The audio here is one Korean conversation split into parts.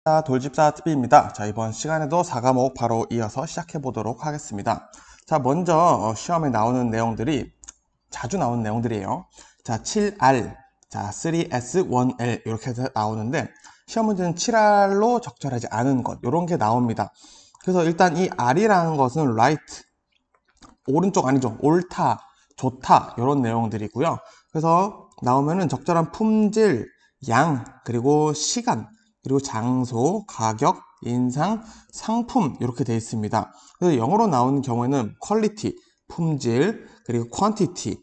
돌집사 TV입니다. 자, 이번 시간에도 4과목 바로 이어서 시작해 보도록 하겠습니다. 자, 먼저 시험에 나오는 내용들이 자주 나오는 내용들이에요. 자, 7R, 자, 3S, 1L 이렇게 해서 나오는데 시험 문제는 7R로 적절하지 않은 것 이런 게 나옵니다. 그래서 일단 이 R이라는 것은 right, 오른쪽 아니죠. 옳다, 좋다 이런 내용들이고요. 그래서 나오면은 적절한 품질, 양, 그리고 시간, 그리고 장소, 가격, 인상, 상품 이렇게 되어 있습니다. 그래서 영어로 나오는 경우에는 quality, 품질, 그리고 quantity,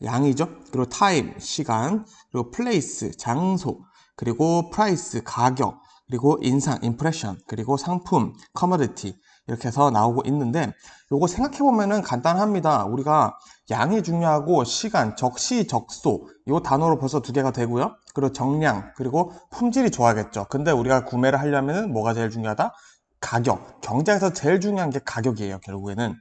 양이죠. 그리고 time, 시간, 그리고 place, 장소, 그리고 price, 가격, 그리고 인상, impression, 그리고 상품, commodity 이렇게 해서 나오고 있는데 요거 생각해보면은 간단합니다. 우리가 양이 중요하고 시간, 적시, 적소 요 단어로 벌써 두 개가 되고요. 그리고 정량, 그리고 품질이 좋아야겠죠. 근데 우리가 구매를 하려면은 뭐가 제일 중요하다? 가격. 경제에서 제일 중요한 게 가격이에요, 결국에는.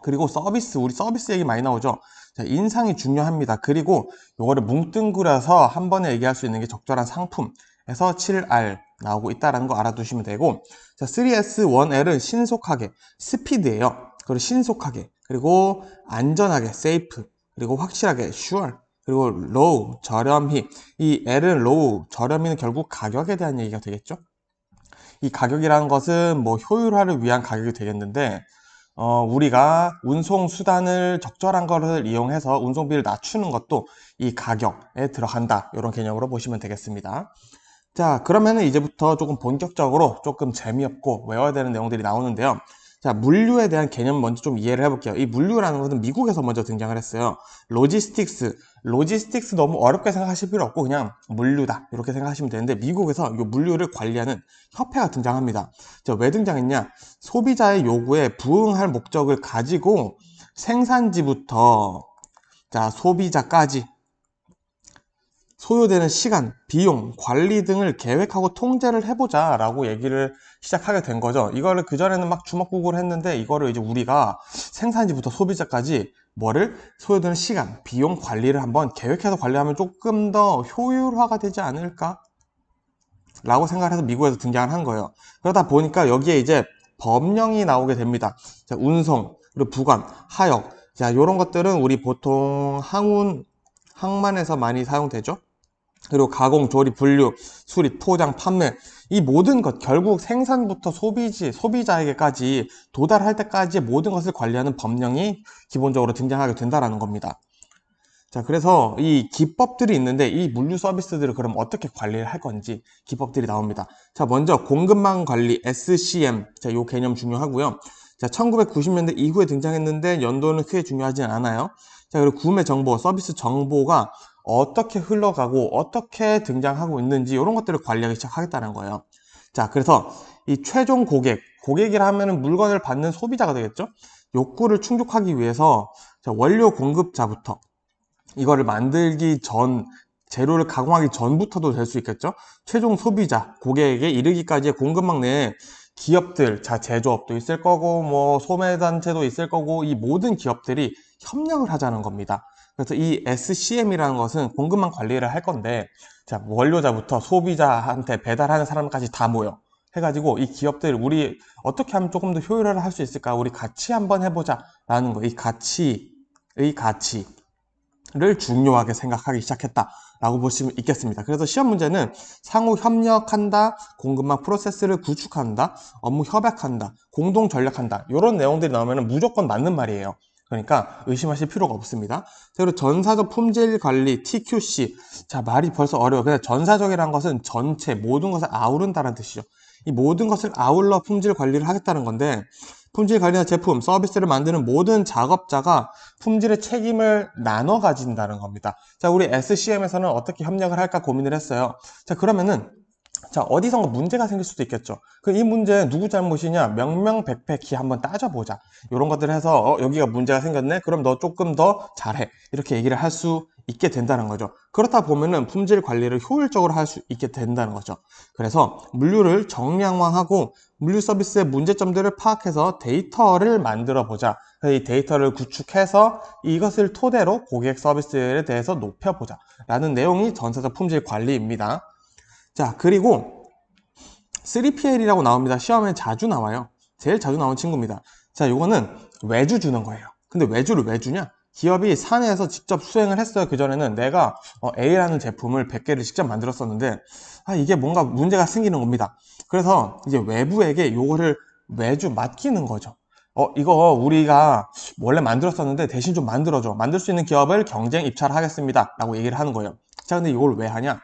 그리고 서비스, 우리 서비스 얘기 많이 나오죠. 자, 인상이 중요합니다. 그리고 요거를 뭉뚱그려서 한 번에 얘기할 수 있는 게 적절한 상품에서 7R 나오고 있다는 거 알아두시면 되고, 자, 3S, 1L은 신속하게, 스피드예요. 그리고 신속하게, 그리고 안전하게, safe, 그리고 확실하게, sure, 그리고 low, 저렴히. 이 L은 low, 저렴히는 결국 가격에 대한 얘기가 되겠죠. 이 가격이라는 것은 뭐 효율화를 위한 가격이 되겠는데, 우리가 운송 수단을 적절한 것을 이용해서 운송비를 낮추는 것도 이 가격에 들어간다. 이런 개념으로 보시면 되겠습니다. 자, 그러면은 이제부터 조금 본격적으로 조금 재미없고 외워야 되는 내용들이 나오는데요. 자, 물류에 대한 개념 먼저 좀 이해를 해볼게요. 이 물류라는 것은 미국에서 먼저 등장을 했어요. 로지스틱스 너무 어렵게 생각하실 필요 없고 그냥 물류다 이렇게 생각하시면 되는데 미국에서 이 물류를 관리하는 협회가 등장합니다. 자, 왜 등장했냐? 소비자의 요구에 부응할 목적을 가지고 생산지부터 자, 소비자까지 소요되는 시간, 비용, 관리 등을 계획하고 통제를 해보자 라고 얘기를 시작하게 된 거죠. 이거를 그전에는 막 주먹구구를 했는데 이거를 이제 우리가 생산지부터 소비자까지 뭐를 소요되는 시간, 비용 관리를 한번 계획해서 관리하면 조금 더 효율화가 되지 않을까? 라고 생각을 해서 미국에서 등장을 한 거예요. 그러다 보니까 여기에 이제 법령이 나오게 됩니다. 자, 운송, 그리고 부관, 하역. 자, 요런 것들은 우리 보통 항만에서 많이 사용되죠. 그리고 가공, 조립, 분류, 수리, 포장, 판매 이 모든 것 결국 생산부터 소비자에게까지 도달할 때까지의 모든 것을 관리하는 법령이 기본적으로 등장하게 된다는 겁니다. 자, 그래서 이 기법들이 있는데 이 물류 서비스들을 그럼 어떻게 관리를 할 건지 기법들이 나옵니다. 자, 먼저 공급망 관리 SCM. 자, 요 개념 중요하고요. 자, 1990년대 이후에 등장했는데 연도는 크게 중요하진 않아요. 자, 그리고 구매 정보, 서비스 정보가 어떻게 흘러가고 어떻게 등장하고 있는지 이런 것들을 관리하기 시작하겠다는 거예요. 자, 그래서 이 최종 고객이라 하면은 물건을 받는 소비자가 되겠죠. 욕구를 충족하기 위해서 자, 원료 공급자부터 이거를 만들기 전, 재료를 가공하기 전부터도 될 수 있겠죠. 최종 소비자, 고객에게 이르기까지의 공급망 내에 기업들, 자, 제조업도 있을 거고, 뭐, 소매단체도 있을 거고, 이 모든 기업들이 협력을 하자는 겁니다. 그래서 이 SCM이라는 것은 공급망 관리를 할 건데, 자, 원료자부터 소비자한테 배달하는 사람까지 다 모여. 해가지고 이 기업들 우리 어떻게 하면 조금 더 효율화를 할 수 있을까? 우리 같이 한번 해보자. 라는 거. 이 가치를 중요하게 생각하기 시작했다라고 보시면 있겠습니다. 그래서 시험 문제는 상호 협력한다, 공급망 프로세스를 구축한다, 업무 협약한다, 공동 전략한다 이런 내용들이 나오면 무조건 맞는 말이에요. 그러니까 의심하실 필요가 없습니다. 그리고 전사적 품질 관리 TQC. 자, 말이 벌써 어려워. 그냥 전사적이라는 것은 전체 모든 것을 아우른다는 뜻이죠. 이 모든 것을 아울러 품질 관리를 하겠다는 건데 품질 관리나 제품, 서비스를 만드는 모든 작업자가 품질의 책임을 나눠 가진다는 겁니다. 자, 우리 SCM에서는 어떻게 협력을 할까 고민을 했어요. 자, 그러면은 자, 어디선가 문제가 생길 수도 있겠죠. 이 문제 누구 잘못이냐? 명명백백히 한번 따져보자. 이런 것들을 해서 여기가 문제가 생겼네? 그럼 너 조금 더 잘해. 이렇게 얘기를 할 수 있게 된다는 거죠. 그렇다 보면은 품질 관리를 효율적으로 할 수 있게 된다는 거죠. 그래서 물류를 정량화하고 물류 서비스의 문제점들을 파악해서 데이터를 만들어 보자. 이 데이터를 구축해서 이것을 토대로 고객 서비스에 대해서 높여보자. 라는 내용이 전사적 품질 관리입니다. 자, 그리고 3PL이라고 나옵니다. 시험에 자주 나와요. 제일 자주 나오는 친구입니다. 자, 요거는 외주 주는 거예요. 근데 외주를 왜 주냐? 기업이 사내에서 직접 수행을 했어요. 그전에는 내가 A라는 제품을 100개를 직접 만들었었는데 이게 뭔가 문제가 생기는 겁니다. 그래서 이제 외부에게 요거를 외주 맡기는 거죠. 이거 우리가 원래 만들었었는데 대신 좀 만들어줘. 만들 수 있는 기업을 경쟁 입찰을 하겠습니다. 라고 얘기를 하는 거예요. 자, 근데 이걸 왜 하냐?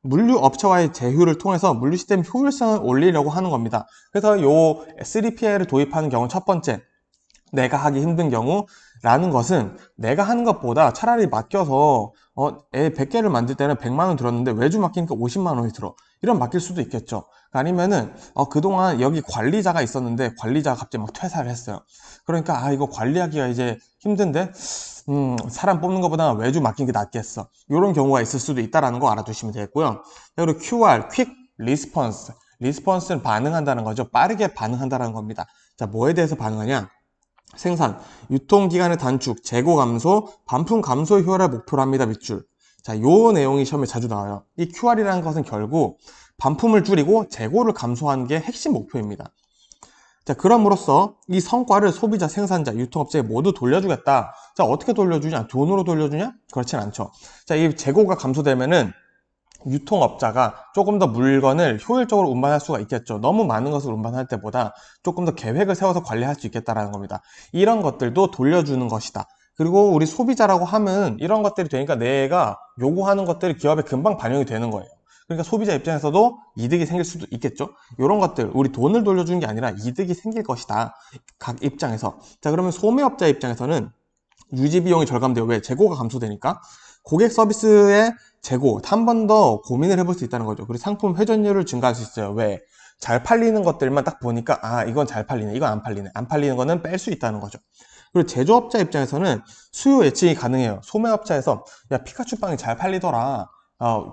물류 업체와의 제휴를 통해서 물류 시스템 효율성을 올리려고 하는 겁니다. 그래서 요 3PL을 도입하는 경우 첫 번째, 내가 하기 힘든 경우라는 것은 내가 하는 것보다 차라리 맡겨서 100개를 만들 때는 100만 원 들었는데 외주 맡기니까 50만 원이 들어. 이런 맡길 수도 있겠죠. 아니면은 그동안 여기 관리자가 있었는데 관리자가 갑자기 막 퇴사를 했어요. 그러니까 이거 관리하기가 이제 힘든데 사람 뽑는 것보다 외주 맡긴 게 낫겠어. 이런 경우가 있을 수도 있다는 거 알아두시면 되겠고요. 그리고 QR, Quick Response. 리스폰스는 반응한다는 거죠. 빠르게 반응한다는 겁니다. 자, 뭐에 대해서 반응하냐? 생산, 유통기간의 단축, 재고 감소, 반품 감소 효과를 목표로 합니다. 밑줄. 자, 요 내용이 시험에 자주 나와요. 이 QR이라는 것은 결국 반품을 줄이고 재고를 감소하는 게 핵심 목표입니다. 자, 그럼으로써 이 성과를 소비자, 생산자, 유통업체에 모두 돌려주겠다. 자, 어떻게 돌려주냐? 돈으로 돌려주냐? 그렇진 않죠. 자, 이 재고가 감소되면은 유통업자가 조금 더 물건을 효율적으로 운반할 수가 있겠죠. 너무 많은 것을 운반할 때보다 조금 더 계획을 세워서 관리할 수 있겠다라는 겁니다. 이런 것들도 돌려주는 것이다. 그리고 우리 소비자라고 하면 이런 것들이 되니까 내가 요구하는 것들이 기업에 금방 반영이 되는 거예요. 그러니까 소비자 입장에서도 이득이 생길 수도 있겠죠. 이런 것들, 우리 돈을 돌려주는 게 아니라 이득이 생길 것이다. 각 입장에서. 자, 그러면 소매업자 입장에서는 유지 비용이 절감돼요. 왜? 재고가 감소되니까. 고객 서비스의 재고, 한 번 더 고민을 해볼 수 있다는 거죠. 그리고 상품 회전율을 증가할 수 있어요. 왜? 잘 팔리는 것들만 딱 보니까 이건 잘 팔리네, 이건 안 팔리네. 안 팔리는 거는 뺄 수 있다는 거죠. 그리고 제조업자 입장에서는 수요 예측이 가능해요. 소매업자에서 야, 피카츄 빵이 잘 팔리더라.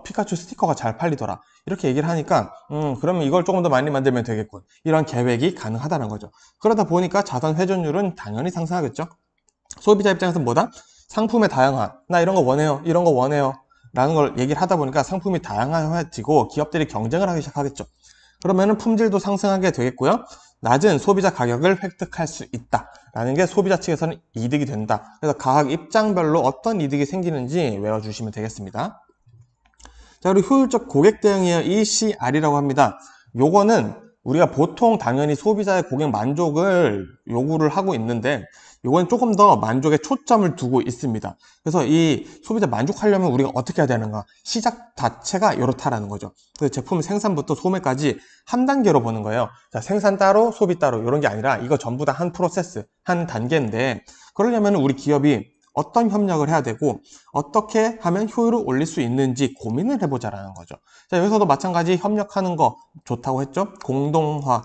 피카츄 스티커가 잘 팔리더라. 이렇게 얘기를 하니까 그러면 이걸 조금 더 많이 만들면 되겠군. 이런 계획이 가능하다는 거죠. 그러다 보니까 자산 회전율은 당연히 상승하겠죠. 소비자 입장에서는 뭐다? 상품의 다양화. 나 이런 거 원해요. 이런 거 원해요. 라는 걸 얘기를 하다 보니까 상품이 다양해지고 기업들이 경쟁을 하기 시작하겠죠. 그러면은 품질도 상승하게 되겠고요. 낮은 소비자 가격을 획득할 수 있다. 라는 게 소비자 측에서는 이득이 된다. 그래서 각 입장별로 어떤 이득이 생기는지 외워주시면 되겠습니다. 자, 그리고 효율적 고객 대응이에요. ECR이라고 합니다. 요거는 우리가 보통 당연히 소비자의 고객 만족을 요구를 하고 있는데 요건 조금 더 만족에 초점을 두고 있습니다. 그래서 이 소비자 만족하려면 우리가 어떻게 해야 되는가? 시작 자체가 이렇다라는 거죠. 그래서 제품 생산부터 소매까지 한 단계로 보는 거예요. 자, 생산 따로, 소비 따로 이런 게 아니라 이거 전부 다 한 프로세스, 한 단계인데 그러려면 우리 기업이 어떤 협력을 해야 되고 어떻게 하면 효율을 올릴 수 있는지 고민을 해보자라는 거죠. 자, 여기서도 마찬가지 협력하는 거 좋다고 했죠. 공동화,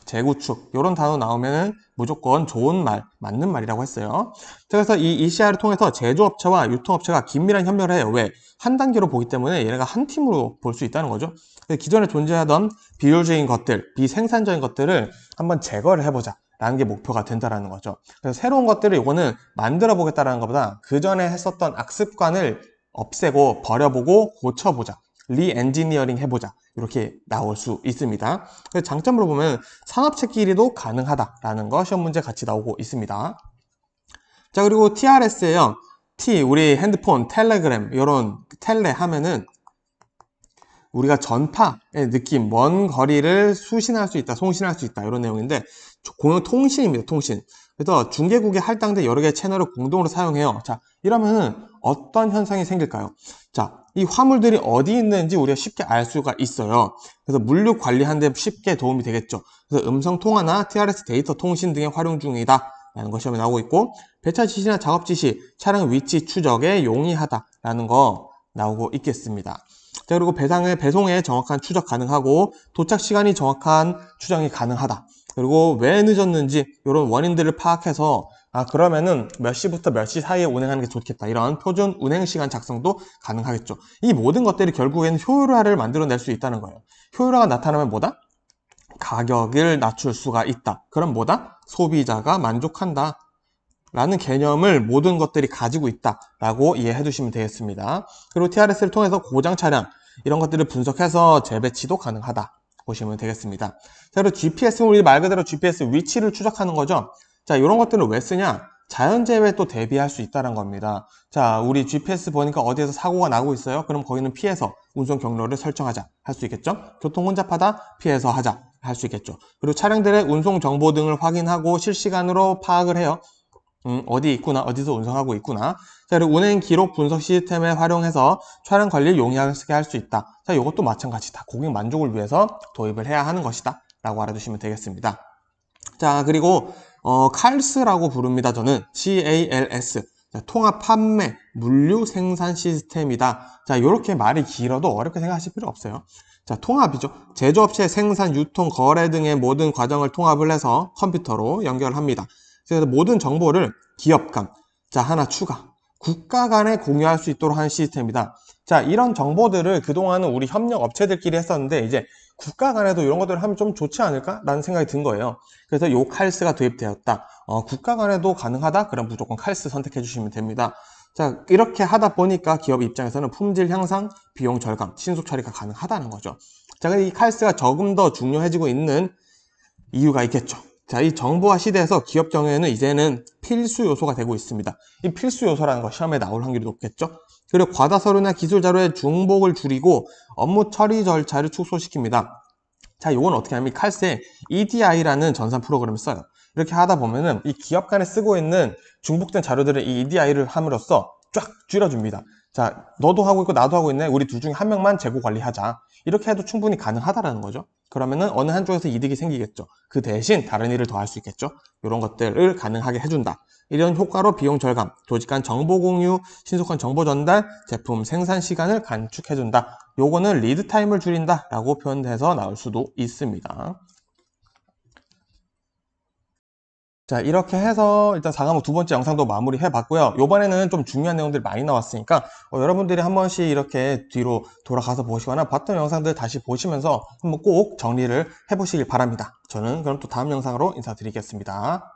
재구축 이런 단어 나오면 무조건 좋은 말, 맞는 말이라고 했어요. 그래서 이 ECR을 통해서 제조업체와 유통업체가 긴밀한 협력을 해요. 왜? 한 단계로 보기 때문에 얘네가 한 팀으로 볼 수 있다는 거죠. 기존에 존재하던 비효율적인 것들, 비생산적인 것들을 한번 제거를 해보자 라는 게 목표가 된다라는 거죠. 그래서 새로운 것들을 이거는 만들어 보겠다라는 것보다 그 전에 했었던 악습관을 없애고 버려보고 고쳐보자. 리엔지니어링 해보자. 이렇게 나올 수 있습니다. 그래서 장점으로 보면 산업체끼리도 가능하다라는 거 시험 문제 같이 나오고 있습니다. 자, 그리고 TRS예요. T, 우리 핸드폰, 텔레그램, 이런 텔레 하면은 우리가 전파의 느낌, 먼 거리를 수신할 수 있다, 송신할 수 있다 이런 내용인데 공용 통신입니다. 통신. 그래서 중개국에 할당된 여러 개의 채널을 공동으로 사용해요. 자, 이러면은 어떤 현상이 생길까요? 자, 이 화물들이 어디 있는지 우리가 쉽게 알 수가 있어요. 그래서 물류 관리하는 데 쉽게 도움이 되겠죠. 그래서 음성 통화나 TRS 데이터 통신 등에 활용 중이다 라는 거 시험에 나오고 있고, 배차 지시나 작업 지시, 차량 위치 추적에 용이하다 라는 거 나오고 있겠습니다. 자, 그리고 배송에 정확한 추적 가능하고 도착 시간이 정확한 추정이 가능하다. 그리고 왜 늦었는지 이런 원인들을 파악해서 그러면은 몇 시부터 몇 시 사이에 운행하는 게 좋겠다. 이런 표준 운행 시간 작성도 가능하겠죠. 이 모든 것들이 결국에는 효율화를 만들어낼 수 있다는 거예요. 효율화가 나타나면 뭐다? 가격을 낮출 수가 있다. 그럼 뭐다? 소비자가 만족한다. 라는 개념을 모든 것들이 가지고 있다라고 이해해 두시면 되겠습니다. 그리고 TRS를 통해서 고장 차량 이런 것들을 분석해서 재배치도 가능하다. 보시면 되겠습니다. 자, 그리고 GPS는 우리 말 그대로 GPS 위치를 추적하는 거죠. 자, 이런 것들을 왜 쓰냐? 자연재해에 또 대비할 수 있다는 겁니다. 자, 우리 GPS 보니까 어디에서 사고가 나고 있어요? 그럼 거기는 피해서 운송 경로를 설정하자 할 수 있겠죠? 교통 혼잡하다 피해서 하자 할 수 있겠죠. 그리고 차량들의 운송 정보 등을 확인하고 실시간으로 파악을 해요. 어디 있구나, 어디서 운송하고 있구나. 자, 그리고 운행 기록 분석 시스템을 활용해서 차량 관리를 용이하게 할 수 있다. 자, 이것도 마찬가지다. 고객 만족을 위해서 도입을 해야 하는 것이다 라고 알아두시면 되겠습니다. 자, 그리고 CALS라고 부릅니다. 저는 CALS. 자, 통합 판매 물류 생산 시스템이다. 자, 이렇게 말이 길어도 어렵게 생각하실 필요 없어요. 자, 통합이죠. 제조업체 생산, 유통, 거래 등의 모든 과정을 통합을 해서 컴퓨터로 연결합니다. 그래서 모든 정보를 기업 간, 자, 하나 추가, 국가 간에 공유할 수 있도록 하는 시스템이다. 자, 이런 정보들을 그동안은 우리 협력 업체들끼리 했었는데 이제 국가 간에도 이런 것들을 하면 좀 좋지 않을까? 라는 생각이 든 거예요. 그래서 요 칼스가 도입되었다. 국가 간에도 가능하다? 그럼 무조건 칼스 선택해 주시면 됩니다. 자, 이렇게 하다 보니까 기업 입장에서는 품질 향상, 비용 절감, 신속 처리가 가능하다는 거죠. 자, 이 칼스가 조금 더 중요해지고 있는 이유가 있겠죠. 자, 이 정보화 시대에서 기업 경영에는 이제는 필수 요소가 되고 있습니다. 이 필수 요소라는 거 시험에 나올 확률이 높겠죠. 그리고 과다 서류나 기술 자료의 중복을 줄이고 업무 처리 절차를 축소시킵니다. 자, 요건 어떻게 하면 칼스에 EDI라는 전산 프로그램을 써요. 이렇게 하다 보면은 이 기업 간에 쓰고 있는 중복된 자료들을 이 EDI를 함으로써 쫙 줄여줍니다. 자, 너도 하고 있고 나도 하고 있네. 우리 둘 중에 한 명만 재고 관리하자. 이렇게 해도 충분히 가능하다라는 거죠. 그러면은 어느 한쪽에서 이득이 생기겠죠. 그 대신 다른 일을 더 할 수 있겠죠. 이런 것들을 가능하게 해준다. 이런 효과로 비용 절감, 조직 간 정보 공유, 신속한 정보 전달, 제품 생산 시간을 단축해준다. 요거는 리드 타임을 줄인다 라고 표현해서 나올 수도 있습니다. 자, 이렇게 해서 일단 4과목 두 번째 영상도 마무리해 봤고요. 이번에는 좀 중요한 내용들이 많이 나왔으니까 여러분들이 한 번씩 이렇게 뒤로 돌아가서 보시거나 봤던 영상들 다시 보시면서 한번 꼭 정리를 해 보시길 바랍니다. 저는 그럼 또 다음 영상으로 인사드리겠습니다.